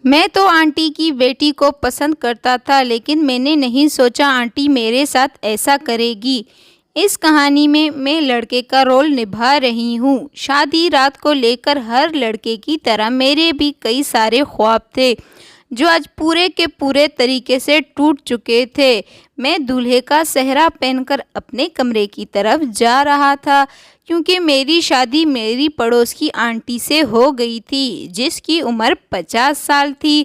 میں تو آنٹی کی بیٹی کو پسند کرتا تھا، لیکن میں نے نہیں سوچا آنٹی میرے ساتھ ایسا کرے گی۔ اس کہانی میں لڑکے کا رول نبھا رہی ہوں۔ شادی رات کو لے کر ہر لڑکے کی طرح میرے بھی کئی سارے خواب تھے جو آج پورے کے پورے طریقے سے ٹوٹ چکے تھے۔ میں دولہے کا سہرا پہن کر اپنے کمرے کی طرف جا رہا تھا کیونکہ میری شادی میری پڑوس کی آنٹی سے ہو گئی تھی جس کی عمر 50 سال تھی۔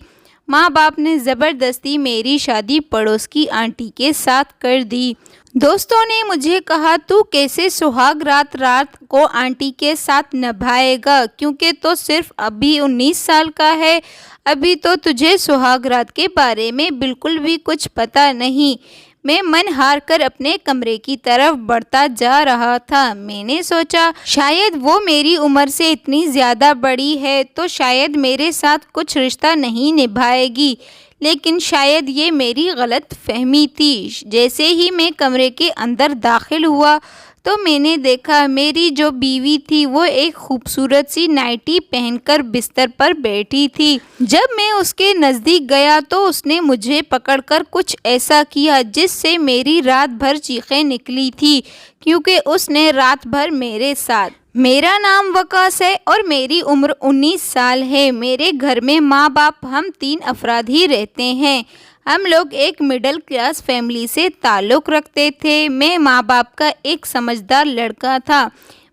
ماں باپ نے زبردستی میری شادی پڑوس کی آنٹی کے ساتھ کر دی۔ دوستوں نے مجھے کہا تو کیسے سہاگ رات کو آنٹی کے ساتھ نبھائے گا، کیونکہ تو صرف ابھی 19 سال کا ہے، ابھی تو تجھے سہاگ رات کے بارے میں بالکل بھی کچھ پتہ نہیں۔ میں من ہار کر اپنے کمرے کی طرف بڑھتا جا رہا تھا۔ میں نے سوچا شاید وہ میری عمر سے اتنی زیادہ بڑی ہے تو شاید میرے ساتھ کچھ رشتہ نہیں نبھائے گی، لیکن شاید یہ میری غلط فہمی تھی۔ جیسے ہی میں کمرے کے اندر داخل ہوا تو میں نے دیکھا میری جو بیوی تھی وہ ایک خوبصورت سی نائٹی پہن کر بستر پر بیٹھی تھی۔ جب میں اس کے نزدیک گیا تو اس نے مجھے پکڑ کر کچھ ایسا کیا جس سے میری رات بھر چیخیں نکلی تھی، کیونکہ اس نے رات بھر میرے ساتھ۔ میرا نام وقاص ہے اور میری عمر 19 سال ہے۔ میرے گھر میں ماں باپ ہم 3 افراد ہی رہتے ہیں۔ ہم لوگ ایک مڈل کلاس فیملی سے تعلق رکھتے تھے۔ میں ماں باپ کا ایک سمجھدار لڑکا تھا۔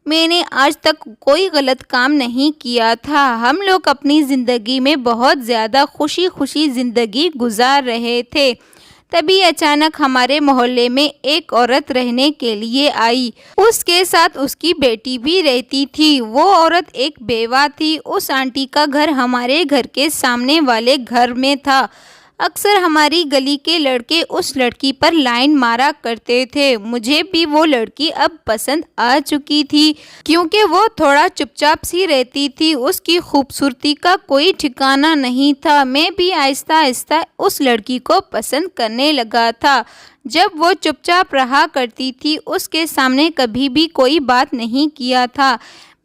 میں نے آج تک کوئی غلط کام نہیں کیا تھا۔ ہم لوگ اپنی زندگی میں بہت زیادہ خوشی زندگی گزار رہے تھے۔ تبھی اچانک ہمارے محلے میں ایک عورت رہنے کے لیے آئی۔ اس کے ساتھ اس کی بیٹی بھی رہتی تھی۔ وہ عورت ایک بیوہ تھی۔ اس آنٹی کا گھر ہمارے گھر کے سامنے والے گھر میں تھا۔ اکثر ہماری گلی کے لڑکے اس لڑکی پر لائن مارا کرتے تھے۔ مجھے بھی وہ لڑکی اب پسند آ چکی تھی کیونکہ وہ تھوڑا چپ چاپ سی رہتی تھی۔ اس کی خوبصورتی کا کوئی ٹھکانہ نہیں تھا۔ میں بھی آہستہ آہستہ اس لڑکی کو پسند کرنے لگا تھا۔ جب وہ چپ چاپ رہا کرتی تھی، اس کے سامنے کبھی بھی کوئی بات نہیں کیا تھا۔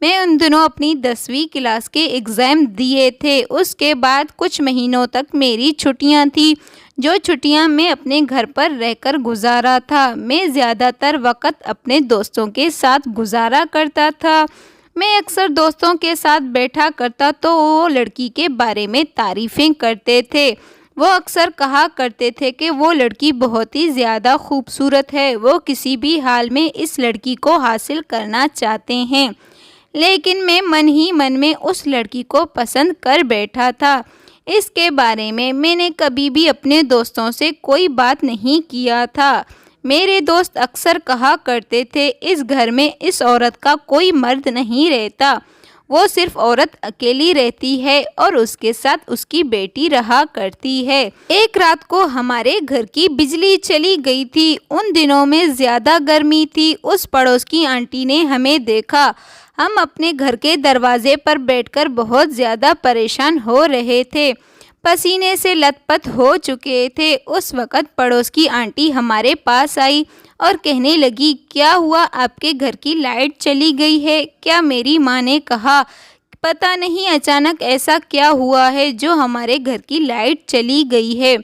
میں ان دنوں اپنی 10ویں کلاس کے ایگزام دیے تھے۔ اس کے بعد کچھ مہینوں تک میری چھٹیاں تھیں، جو چھٹیاں میں اپنے گھر پر رہ کر گزارا تھا۔ میں زیادہ تر وقت اپنے دوستوں کے ساتھ گزارا کرتا تھا۔ میں اکثر دوستوں کے ساتھ بیٹھا کرتا تو وہ لڑکی کے بارے میں تعریفیں کرتے تھے۔ وہ اکثر کہا کرتے تھے کہ وہ لڑکی بہت ہی زیادہ خوبصورت ہے، وہ کسی بھی حال میں اس لڑکی کو حاصل کرنا چاہتے ہیں۔ لیکن میں من ہی من میں اس لڑکی کو پسند کر بیٹھا تھا۔ اس کے بارے میں نے کبھی بھی اپنے دوستوں سے کوئی بات نہیں کیا تھا۔ میرے دوست اکثر کہا کرتے تھے اس گھر میں اس عورت کا کوئی مرد نہیں رہتا، وہ صرف عورت اکیلی رہتی ہے اور اس کے ساتھ اس کی بیٹی رہا کرتی ہے۔ ایک رات کو ہمارے گھر کی بجلی چلی گئی تھی۔ ان دنوں میں زیادہ گرمی تھی۔ اس پڑوس کی آنٹی نے ہمیں دیکھا۔ ہم اپنے گھر کے دروازے پر بیٹھ کر بہت زیادہ پریشان ہو رہے تھے، پسینے سے لت پت ہو چکے تھے۔ اس وقت پڑوس کی آنٹی ہمارے پاس آئی اور کہنے لگی، کیا ہوا، آپ کے گھر کی لائٹ چلی گئی ہے کیا؟ میری ماں نے کہا، پتہ نہیں اچانک ایسا کیا ہوا ہے جو ہمارے گھر کی لائٹ چلی گئی ہے۔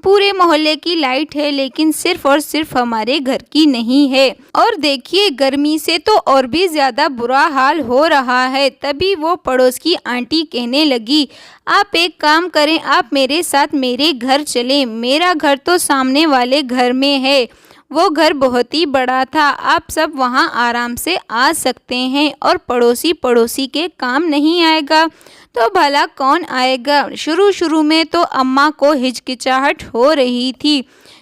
پورے محلے کی لائٹ ہے لیکن صرف اور صرف ہمارے گھر کی نہیں ہے، اور دیکھیے گرمی سے تو اور بھی زیادہ برا حال ہو رہا ہے۔ تبھی وہ پڑوس کی آنٹی کہنے لگی، آپ ایک کام کریں، آپ میرے ساتھ میرے گھر چلیں، میرا گھر تو سامنے والے گھر میں ہے۔ وہ گھر بہت ہی بڑا تھا، آپ سب وہاں آرام سے آ سکتے ہیں اور پڑوسی کے کام نہیں آئے گا تو بھلا کون آئے گا؟ شروع میں تو اماں کو ہچکچاہٹ ہو رہی تھی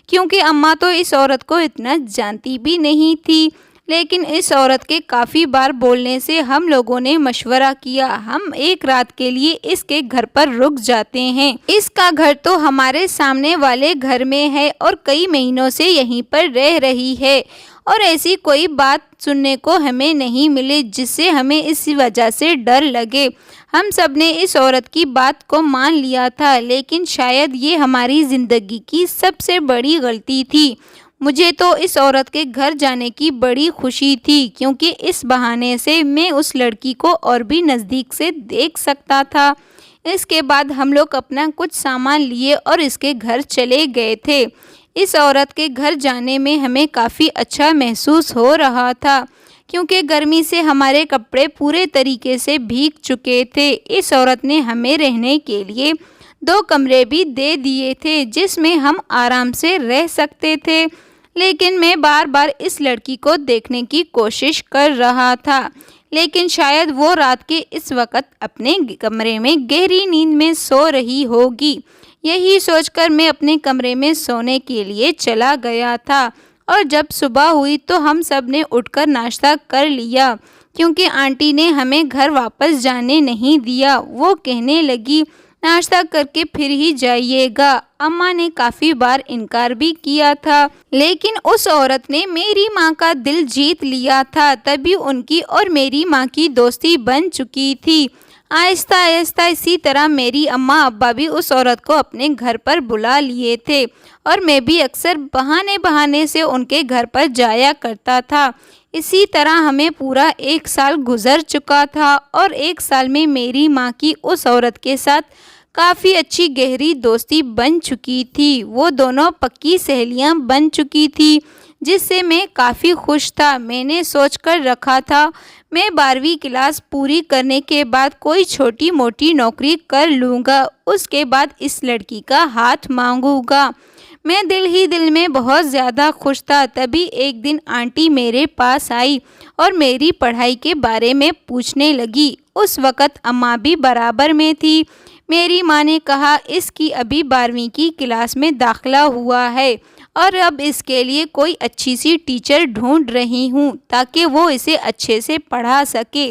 کیونکہ اماں تو اس عورت کو اتنا جانتی بھی نہیں تھی، لیکن اس عورت کے کافی بار بولنے سے ہم لوگوں نے مشورہ کیا، ہم ایک رات کے لیے اس کے گھر پر رک جاتے ہیں۔ اس کا گھر تو ہمارے سامنے والے گھر میں ہے اور کئی مہینوں سے یہیں پر رہ رہی ہے، اور ایسی کوئی بات سننے کو ہمیں نہیں ملی جس سے ہمیں اس وجہ سے ڈر لگے۔ ہم سب نے اس عورت کی بات کو مان لیا تھا، لیکن شاید یہ ہماری زندگی کی سب سے بڑی غلطی تھی۔ مجھے تو اس عورت کے گھر جانے کی بڑی خوشی تھی کیونکہ اس بہانے سے میں اس لڑکی کو اور بھی نزدیک سے دیکھ سکتا تھا۔ اس کے بعد ہم لوگ اپنا کچھ سامان لیے اور اس کے گھر چلے گئے تھے۔ اس عورت کے گھر جانے میں ہمیں کافی اچھا محسوس ہو رہا تھا کیونکہ گرمی سے ہمارے کپڑے پورے طریقے سے بھیگ چکے تھے۔ اس عورت نے ہمیں رہنے کے لیے 2 کمرے بھی دے دیے تھے جس میں ہم آرام سے رہ سکتے تھے، لیکن میں بار بار اس لڑکی کو دیکھنے کی کوشش کر رہا تھا، لیکن شاید وہ رات کے اس وقت اپنے کمرے میں گہری نیند میں سو رہی ہوگی۔ یہی سوچ کر میں اپنے کمرے میں سونے کے لیے چلا گیا تھا، اور جب صبح ہوئی تو ہم سب نے اٹھ کر ناشتہ کر لیا کیونکہ آنٹی نے ہمیں گھر واپس جانے نہیں دیا۔ وہ کہنے لگی ناشتہ کر کے پھر ہی جائیے گا۔ اماں نے کافی بار انکار بھی کیا تھا، لیکن اس عورت نے میری ماں کا دل جیت لیا تھا۔ تبھی ان کی اور میری ماں کی دوستی بن چکی تھی۔ آہستہ آہستہ اسی طرح میری اماں ابا بھی اس عورت کو اپنے گھر پر بلا لیے تھے، اور میں بھی اکثر بہانے سے ان کے گھر پر جایا کرتا تھا۔ اسی طرح ہمیں پورا 1 سال گزر چکا تھا، اور 1 سال میں میری ماں کی اس عورت کے ساتھ کافی اچھی گہری دوستی بن چکی تھی۔ وہ دونوں پکی سہیلیاں بن چکی تھی، جس سے میں کافی خوش تھا۔ میں نے سوچ کر رکھا تھا میں 12ویں کلاس پوری کرنے کے بعد کوئی چھوٹی موٹی نوکری کر لوں گا، اس کے بعد اس لڑکی کا ہاتھ مانگوں گا۔ میں دل ہی دل میں بہت زیادہ خوش تھا۔ تبھی ایک دن آنٹی میرے پاس آئی اور میری پڑھائی کے بارے میں پوچھنے لگی۔ اس وقت اماں بھی برابر میں تھی۔ میری ماں نے کہا اس کی ابھی 12ویں کی کلاس میں داخلہ ہوا ہے، اور اب اس کے لیے کوئی اچھی سی ٹیچر ڈھونڈ رہی ہوں تاکہ وہ اسے اچھے سے پڑھا سکے۔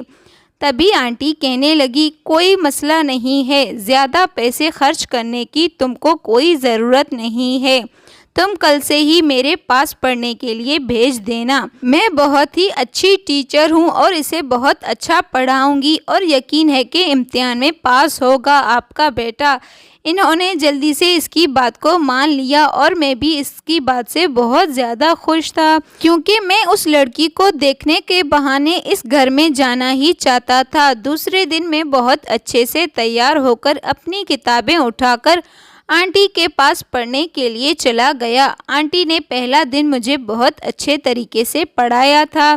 تبھی آنٹی کہنے لگی کوئی مسئلہ نہیں ہے، زیادہ پیسے خرچ کرنے کی تم کو کوئی ضرورت نہیں ہے، تم کل سے ہی میرے پاس پڑھنے کے لیے بھیج دینا۔ میں بہت ہی اچھی ٹیچر ہوں اور اسے بہت اچھا پڑھاؤں گی، اور یقین ہے کہ امتحان میں پاس ہوگا آپ کا بیٹا۔ انہوں نے جلدی سے اس کی بات کو مان لیا، اور میں بھی اس کی بات سے بہت زیادہ خوش تھا کیونکہ میں اس لڑکی کو دیکھنے کے بہانے اس گھر میں جانا ہی چاہتا تھا۔ دوسرے دن میں بہت اچھے سے تیار ہو کر اپنی کتابیں اٹھا کر آنٹی کے پاس پڑھنے کے لیے چلا گیا۔ آنٹی نے پہلا دن مجھے بہت اچھے طریقے سے پڑھایا تھا،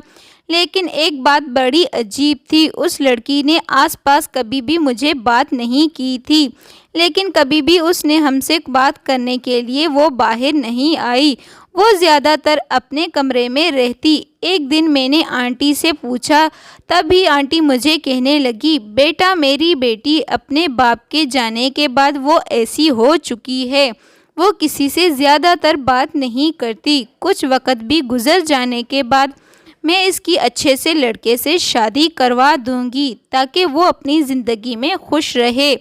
لیکن ایک بات بڑی عجیب تھی، اس لڑکی نے آس پاس کبھی بھی مجھے بات نہیں کی تھی، لیکن کبھی بھی اس نے ہم سے بات کرنے کے لیے وہ باہر نہیں آئی، وہ زیادہ تر اپنے کمرے میں رہتی۔ ایک دن میں نے آنٹی سے پوچھا، تب ہی آنٹی مجھے کہنے لگی بیٹا میری بیٹی اپنے باپ کے جانے کے بعد وہ ایسی ہو چکی ہے، وہ کسی سے زیادہ تر بات نہیں کرتی۔ کچھ وقت بھی گزر جانے کے بعد میں اس کی اچھے سے لڑکے سے شادی کروا دوں گی تاکہ وہ اپنی زندگی میں خوش رہے۔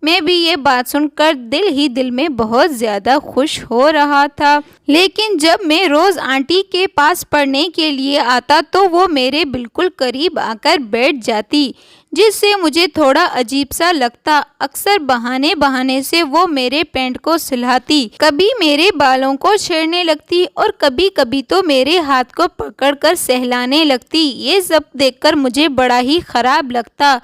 میں بھی یہ بات سن کر دل ہی دل میں بہت زیادہ خوش ہو رہا تھا، لیکن جب میں روز آنٹی کے پاس پڑھنے کے لیے آتا تو وہ میرے بالکل قریب آ کر بیٹھ جاتی، جس سے مجھے تھوڑا عجیب سا لگتا۔ اکثر بہانے سے وہ میرے پینٹ کو سلاتی، کبھی میرے بالوں کو چھیڑنے لگتی، اور کبھی کبھی تو میرے ہاتھ کو پکڑ کر سہلانے لگتی۔ یہ سب دیکھ کر مجھے بڑا ہی خراب لگتا،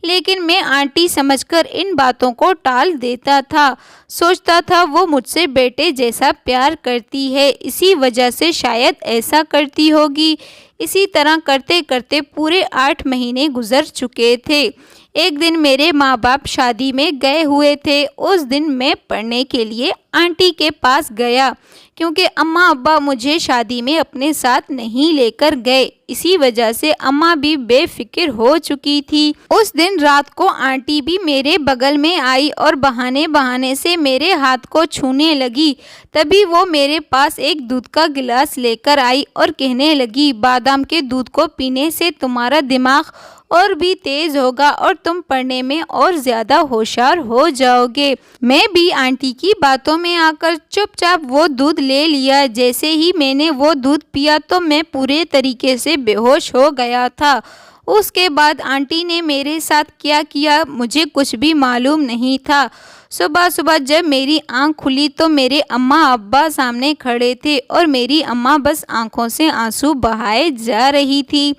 لیکن میں آنٹی سمجھ کر ان باتوں کو ٹال دیتا تھا۔ سوچتا تھا وہ مجھ سے بیٹے جیسا پیار کرتی ہے، اسی وجہ سے شاید ایسا کرتی ہوگی۔ اسی طرح کرتے کرتے پورے 8 مہینے گزر چکے تھے۔ ایک دن میرے ماں باپ شادی میں گئے ہوئے تھے۔ اس دن میں پڑھنے کے لیے آنٹی کے پاس گیا کیونکہ اماں ابا مجھے شادی میں اپنے ساتھ نہیں لے کر گئے، اسی وجہ سے اماں بھی بے فکر ہو چکی تھی۔ اس دن رات کو آنٹی بھی میرے بغل میں آئی اور بہانے سے میرے ہاتھ کو چھونے لگی۔ تبھی وہ میرے پاس ایک دودھ کا گلاس لے کر آئی اور کہنے لگی بادام کے دودھ کو پینے سے تمہارا دماغ اور بھی تیز ہوگا اور تم پڑھنے میں اور زیادہ ہوشیار ہو جاؤ گے۔ میں بھی آنٹی کی باتوں میں آ کر چپ چاپ وہ دودھ لے لیا۔ جیسے ہی میں نے وہ دودھ پیا تو میں پورے طریقے سے بے ہوش ہو گیا تھا۔ اس کے بعد آنٹی نے میرے ساتھ کیا کیا مجھے کچھ بھی معلوم نہیں تھا۔ صبح جب میری آنکھ کھلی تو میرے اماں ابا سامنے کھڑے تھے اور میری اماں بس آنکھوں سے آنسو بہائے جا رہی تھی۔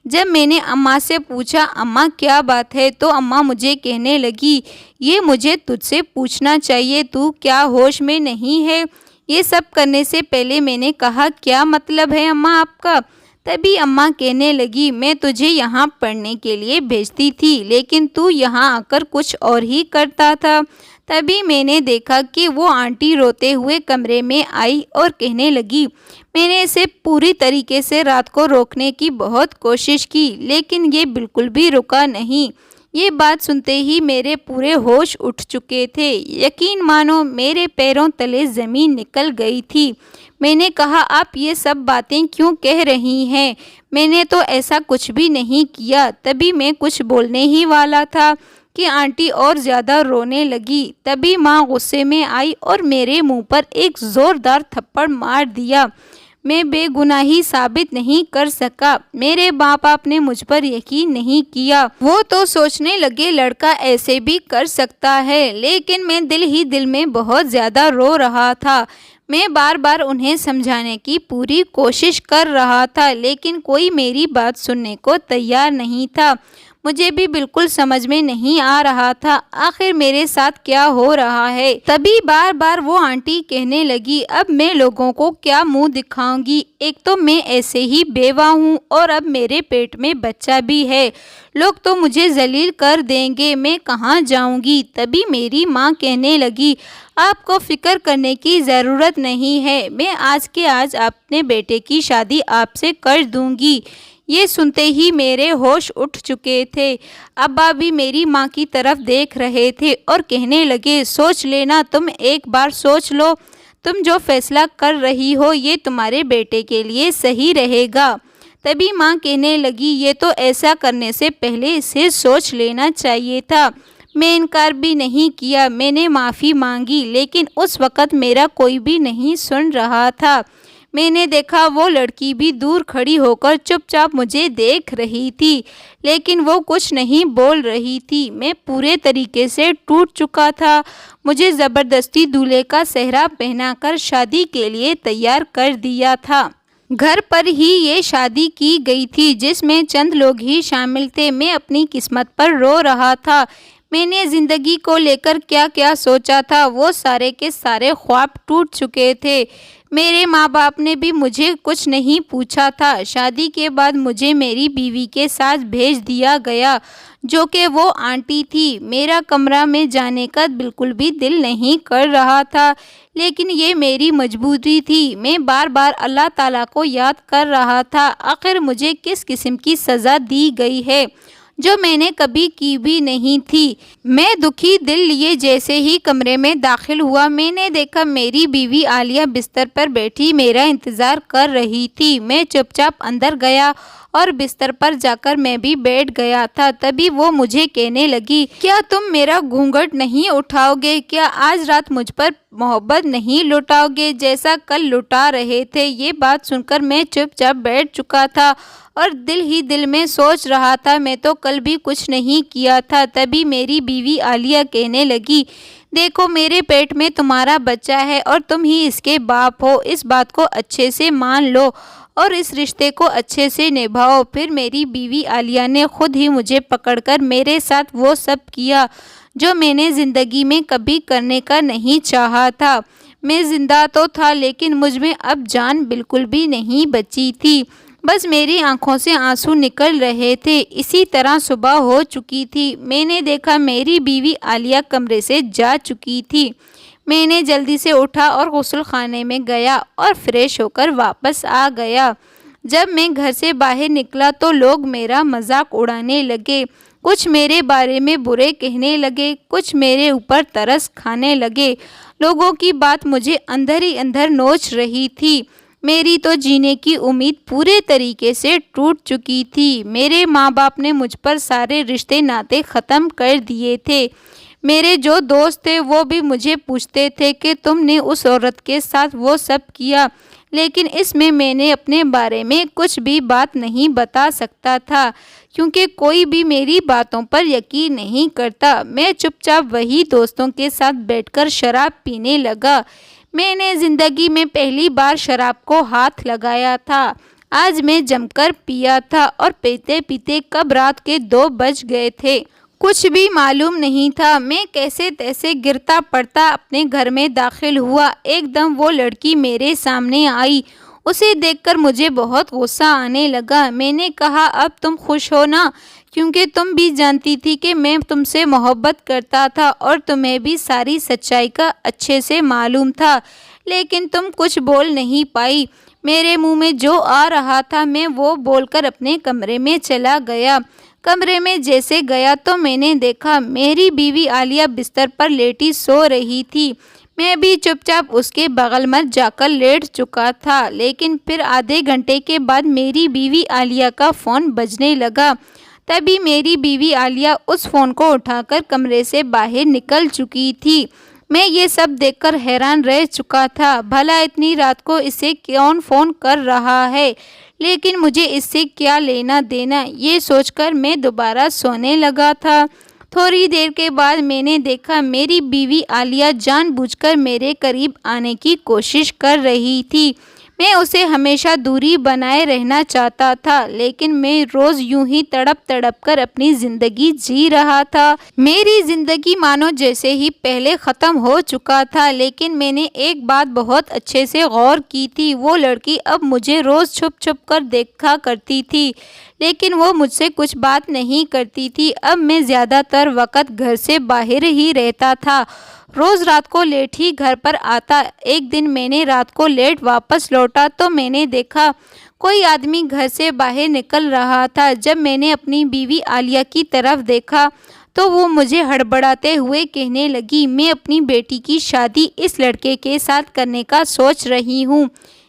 جب میں نے اماں سے پوچھا اماں کیا بات ہے تو اماں مجھے کہنے لگی یہ مجھے تجھ سے پوچھنا چاہیے، تو کیا ہوش میں نہیں ہے؟ یہ سب کرنے سے پہلے میں نے کہا کیا مطلب ہے اماں آپ کا؟ تبھی اماں کہنے لگی میں تجھے یہاں پڑھنے کے لیے بھیجتی تھی لیکن تو یہاں آ کر کچھ اور ہی کرتا تھا۔ تبھی میں نے دیکھا کہ وہ آنٹی روتے ہوئے کمرے میں آئی اور کہنے لگی میں نے اسے پوری طریقے سے رات کو روکنے کی بہت کوشش کی لیکن یہ بالکل بھی رکا نہیں۔ یہ بات سنتے ہی میرے پورے ہوش اٹھ چکے تھے، یقین مانو میرے پیروں تلے زمین نکل گئی تھی۔ میں نے کہا آپ یہ سب باتیں کیوں کہہ رہی ہیں؟ میں نے تو ایسا کچھ بھی نہیں کیا۔ تبھی میں کچھ بولنے ہی والا تھا کہ آنٹی اور زیادہ رونے لگی۔ تبھی ماں غصے میں آئی اور میرے منہ پر ایک زوردار تھپڑ مار دیا۔ میں بے گناہی ثابت نہیں کر سکا۔ میرے ماں باپ نے مجھ پر یقین نہیں کیا، وہ تو سوچنے لگے لڑکا ایسے بھی کر سکتا ہے، لیکن میں دل ہی دل میں بہت زیادہ رو رہا تھا۔ میں بار بار انہیں سمجھانے کی پوری کوشش کر رہا تھا لیکن کوئی میری بات سننے کو تیار نہیں تھا۔ مجھے بھی بالکل سمجھ میں نہیں آ رہا تھا آخر میرے ساتھ کیا ہو رہا ہے۔ تبھی بار بار وہ آنٹی کہنے لگی اب میں لوگوں کو کیا منہ دکھاؤں گی، ایک تو میں ایسے ہی بیوہ ہوں اور اب میرے پیٹ میں بچہ بھی ہے، لوگ تو مجھے ذلیل کر دیں گے، میں کہاں جاؤں گی؟ تبھی میری ماں کہنے لگی آپ کو فکر کرنے کی ضرورت نہیں ہے، میں آج کے آج اپنے بیٹے کی شادی آپ سے کر دوں گی۔ یہ سنتے ہی میرے ہوش اٹھ چکے تھے۔ ابا بھی میری ماں کی طرف دیکھ رہے تھے اور کہنے لگے سوچ لینا، تم ایک بار سوچ لو، تم جو فیصلہ کر رہی ہو یہ تمہارے بیٹے کے لیے صحیح رہے گا۔ تبھی ماں کہنے لگی یہ تو ایسا کرنے سے پہلے اسے سوچ لینا چاہیے تھا۔ میں انکار بھی نہیں کیا، میں نے معافی مانگی لیکن اس وقت میرا کوئی بھی نہیں سن رہا تھا۔ میں نے دیکھا وہ لڑکی بھی دور کھڑی ہو کر چپ چاپ مجھے دیکھ رہی تھی لیکن وہ کچھ نہیں بول رہی تھی۔ میں پورے طریقے سے ٹوٹ چکا تھا۔ مجھے زبردستی دولہے کا صحرا پہنا کر شادی کے لیے تیار کر دیا تھا۔ گھر پر ہی یہ شادی کی گئی تھی جس میں چند لوگ ہی شامل تھے۔ میں اپنی قسمت پر رو رہا تھا۔ میں نے زندگی کو لے کر کیا کیا سوچا تھا وہ سارے کے سارے خواب ٹوٹ چکے تھے۔ میرے ماں باپ نے بھی مجھے کچھ نہیں پوچھا تھا۔ شادی کے بعد مجھے میری بیوی کے ساتھ بھیج دیا گیا جو کہ وہ آنٹی تھی۔ میرا کمرہ میں جانے کا بالکل بھی دل نہیں کر رہا تھا لیکن یہ میری مجبوری تھی۔ میں بار بار اللہ تعالیٰ کو یاد کر رہا تھا آخر مجھے کس قسم کی سزا دی گئی ہے جو میں نے کبھی کی بھی نہیں تھی۔ میں دکھی دل لیے جیسے ہی کمرے میں داخل ہوا میں نے دیکھا میری بیوی عالیہ بستر پر بیٹھی میرا انتظار کر رہی تھی۔ میں چپ چاپ اندر گیا اور بستر پر جا کر میں بھی بیٹھ گیا تھا۔ تبھی وہ مجھے کہنے لگی کیا تم میرا گھونگھٹ نہیں اٹھاؤ گے؟ کیا آج رات مجھ پر محبت نہیں لٹاؤ گے جیسا کل لٹا رہے تھے؟ یہ بات سن کر میں چپ چاپ بیٹھ چکا تھا اور دل ہی دل میں سوچ رہا تھا میں تو کل بھی کچھ نہیں کیا تھا۔ تبھی میری بیوی عالیہ کہنے لگی دیکھو میرے پیٹ میں تمہارا بچہ ہے اور تم ہی اس کے باپ ہو، اس بات کو اچھے سے مان لو اور اس رشتے کو اچھے سے نبھاؤ۔ پھر میری بیوی عالیہ نے خود ہی مجھے پکڑ کر میرے ساتھ وہ سب کیا جو میں نے زندگی میں کبھی کرنے کا نہیں چاہا تھا۔ میں زندہ تو تھا لیکن مجھ میں اب جان بالکل بھی نہیں بچی تھی، بس میری آنکھوں سے آنسو نکل رہے تھے۔ اسی طرح صبح ہو چکی تھی۔ میں نے دیکھا میری بیوی عالیہ کمرے سے جا چکی تھی۔ میں نے جلدی سے اٹھا اور غسل خانے میں گیا اور فریش ہو کر واپس آ گیا۔ جب میں گھر سے باہر نکلا تو لوگ میرا مذاق اڑانے لگے، کچھ میرے بارے میں برے کہنے لگے، کچھ میرے اوپر ترس کھانے لگے۔ لوگوں کی بات مجھے اندر ہی اندر نوچ رہی تھی۔ میری تو جینے کی امید پورے طریقے سے ٹوٹ چکی تھی۔ میرے ماں باپ نے مجھ پر سارے رشتے ناطے ختم کر دیے تھے۔ میرے جو دوست تھے وہ بھی مجھے پوچھتے تھے کہ تم نے اس عورت کے ساتھ وہ سب کیا، لیکن اس میں نے اپنے بارے میں کچھ بھی بات نہیں بتا سکتا تھا کیونکہ کوئی بھی میری باتوں پر یقین نہیں کرتا۔ میں چپ چاپ وہی دوستوں کے ساتھ بیٹھ کر شراب پینے لگا۔ میں نے زندگی میں پہلی بار شراب کو ہاتھ لگایا تھا۔ آج میں جم کر پیا تھا اور پیتے پیتے کب رات کے 2 بج گئے تھے کچھ بھی معلوم نہیں تھا۔ میں کیسے تیسے گرتا پڑتا اپنے گھر میں داخل ہوا۔ ایک دم وہ لڑکی میرے سامنے آئی۔ اسے دیکھ کر مجھے بہت غصہ آنے لگا۔ میں نے کہا اب تم خوش ہو نا، کیونکہ تم بھی جانتی تھی کہ میں تم سے محبت کرتا تھا اور تمہیں بھی ساری سچائی کا اچھے سے معلوم تھا، لیکن تم کچھ بول نہیں پائی۔ میرے منہ میں جو آ رہا تھا میں وہ بول کر اپنے کمرے میں چلا گیا۔ کمرے میں جیسے گیا تو میں نے دیکھا میری بیوی عالیہ بستر پر لیٹی سو رہی تھی۔ میں بھی چپ چاپ اس کے بغل میں جا کر لیٹ چکا تھا، لیکن پھر آدھے گھنٹے کے بعد میری بیوی عالیہ کا فون بجنے لگا۔ تبھی میری بیوی عالیہ اس فون کو اٹھا کر کمرے سے باہر نکل چکی تھی۔ میں یہ سب دیکھ کر حیران رہ چکا تھا، بھلا اتنی رات کو اسے کون فون کر رہا ہے، لیکن مجھے اس سے کیا لینا دینا، یہ سوچ کر میں دوبارہ سونے لگا تھا۔ تھوڑی دیر کے بعد میں نے دیکھا میری بیوی عالیہ جان بوجھ کر میرے قریب آنے کی کوشش کر رہی تھی۔ میں اسے ہمیشہ دوری بنائے رہنا چاہتا تھا، لیکن میں روز یوں ہی تڑپ تڑپ کر اپنی زندگی جی رہا تھا۔ میری زندگی مانو جیسے ہی پہلے ختم ہو چکا تھا، لیکن میں نے ایک بات بہت اچھے سے غور کی تھی، وہ لڑکی اب مجھے روز چھپ چھپ کر دیکھا کرتی تھی، لیکن وہ مجھ سے کچھ بات نہیں کرتی تھی۔ اب میں زیادہ تر وقت گھر سے باہر ہی رہتا تھا، روز رات کو لیٹ ہی گھر پر آتا۔ ایک دن میں نے رات کو لیٹ واپس لوٹا تو میں نے دیکھا کوئی آدمی گھر سے باہر نکل رہا تھا۔ جب میں نے اپنی بیوی عالیہ کی طرف دیکھا تو وہ مجھے ہڑبڑاتے ہوئے کہنے لگی، میں اپنی بیٹی کی شادی اس لڑکے کے ساتھ کرنے کا سوچ رہی ہوں۔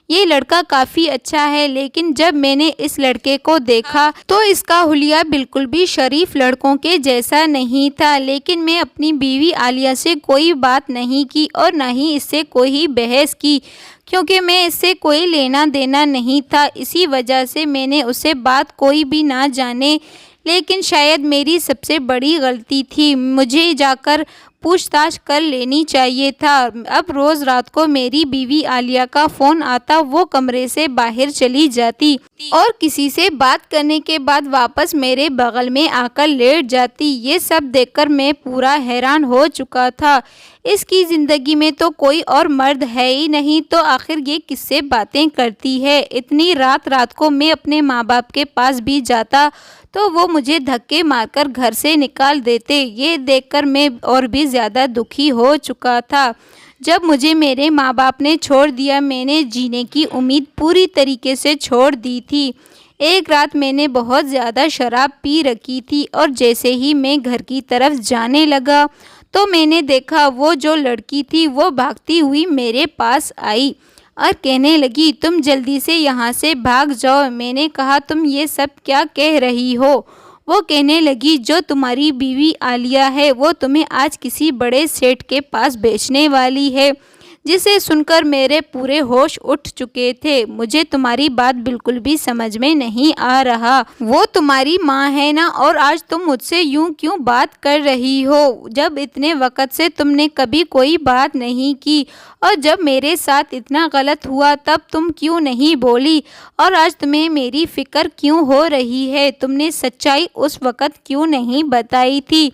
یہ لڑکا کافی اچھا ہے، لیکن جب میں نے اس لڑکے کو دیکھا تو اس کا حلیہ بالکل بھی شریف لڑکوں کے جیسا نہیں تھا۔ لیکن میں اپنی بیوی عالیہ سے کوئی بات نہیں کی اور نہ ہی اس سے کوئی بحث کی، کیونکہ میں اس سے کوئی لینا دینا نہیں تھا۔ اسی وجہ سے میں نے اسے بات کوئی بھی نہ جانے، لیکن شاید میری سب سے بڑی غلطی تھی، مجھے جا کر پوچھ تاچھ کر لینی چاہیے تھا۔ اب روز رات کو میری بیوی عالیہ کا فون آتا، وہ کمرے سے باہر چلی جاتی اور کسی سے بات کرنے کے بعد واپس میرے بغل میں آ کر لیٹ جاتی۔ یہ سب دیکھ کر میں پورا حیران ہو چکا تھا۔ اس کی زندگی میں تو کوئی اور مرد ہے ہی نہیں، تو آخر یہ کس سے باتیں کرتی ہے؟ اتنی رات کو میں اپنے ماں باپ کے پاس بھی جاتا تو وہ مجھے دھکے مار کر گھر سے نکال دیتے۔ یہ دیکھ کر میں اور بھی زیادہ دکھی ہو چکا تھا۔ جب مجھے میرے ماں باپ نے چھوڑ دیا، میں نے جینے کی امید پوری طریقے سے چھوڑ دی تھی۔ ایک رات میں نے بہت زیادہ شراب پی رکھی تھی اور جیسے ہی میں گھر کی طرف جانے لگا تو میں نے دیکھا وہ جو لڑکی تھی وہ بھاگتی ہوئی میرے پاس آئی اور کہنے لگی، تم جلدی سے یہاں سے بھاگ جاؤ۔ میں نے کہا، تم یہ سب کیا کہہ رہی ہو؟ وہ کہنے لگی، جو تمہاری بیوی عالیہ ہے وہ تمہیں آج کسی بڑے سیٹ کے پاس بیچنے والی ہے۔ جسے سن کر میرے پورے ہوش اٹھ چکے تھے۔ مجھے تمہاری بات بالکل بھی سمجھ میں نہیں آ رہا۔ وہ تمہاری ماں ہے نا، اور آج تم مجھ سے یوں کیوں بات کر رہی ہو، جب اتنے وقت سے تم نے کبھی کوئی بات نہیں کی، اور جب میرے ساتھ اتنا غلط ہوا تب تم کیوں نہیں بولی، اور آج تمہیں میری فکر کیوں ہو رہی ہے؟ تم نے سچائی اس وقت کیوں نہیں بتائی تھی؟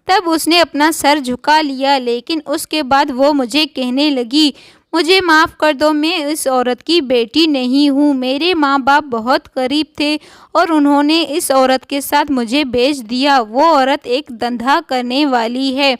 تب اس نے اپنا سر جھکا لیا، لیکن اس کے بعد وہ مجھے کہنے لگی، مجھے معاف کر دو، میں اس عورت کی بیٹی نہیں ہوں۔ میرے ماں باپ بہت غریب تھے اور انہوں نے اس عورت کے ساتھ مجھے بیچ دیا۔ وہ عورت ایک دھندا کرنے والی ہے،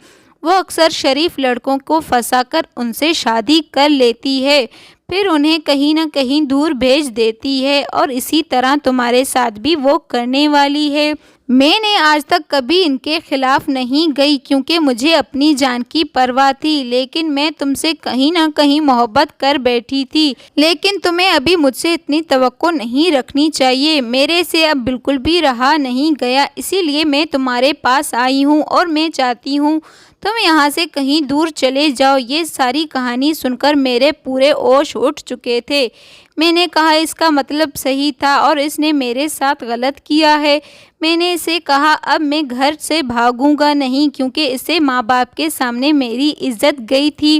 وہ اکثر شریف لڑکوں کو پھنسا کر ان سے شادی کر لیتی ہے، پھر انہیں کہیں نہ کہیں دور بھیج دیتی ہے، اور اسی طرح تمہارے ساتھ بھی وہ کرنے والی ہے۔ میں نے آج تک کبھی ان کے خلاف نہیں گئی، کیونکہ مجھے اپنی جان کی پرواہ تھی، لیکن میں تم سے کہیں نہ کہیں محبت کر بیٹھی تھی۔ لیکن تمہیں ابھی مجھ سے اتنی توقع نہیں رکھنی چاہیے، میرے سے اب بالکل بھی رہا نہیں گیا، اسی لیے میں تمہارے پاس آئی ہوں، اور میں چاہتی ہوں تم یہاں سے کہیں دور چلے جاؤ۔ یہ ساری کہانی سن کر میرے پورے ہوش اٹھ چکے تھے۔ میں نے کہا، اس کا مطلب صحیح تھا اور اس نے میرے ساتھ غلط کیا ہے۔ میں نے اسے کہا، اب میں گھر سے بھاگوں گا نہیں، کیونکہ اس سے ماں باپ کے سامنے میری عزت گئی تھی۔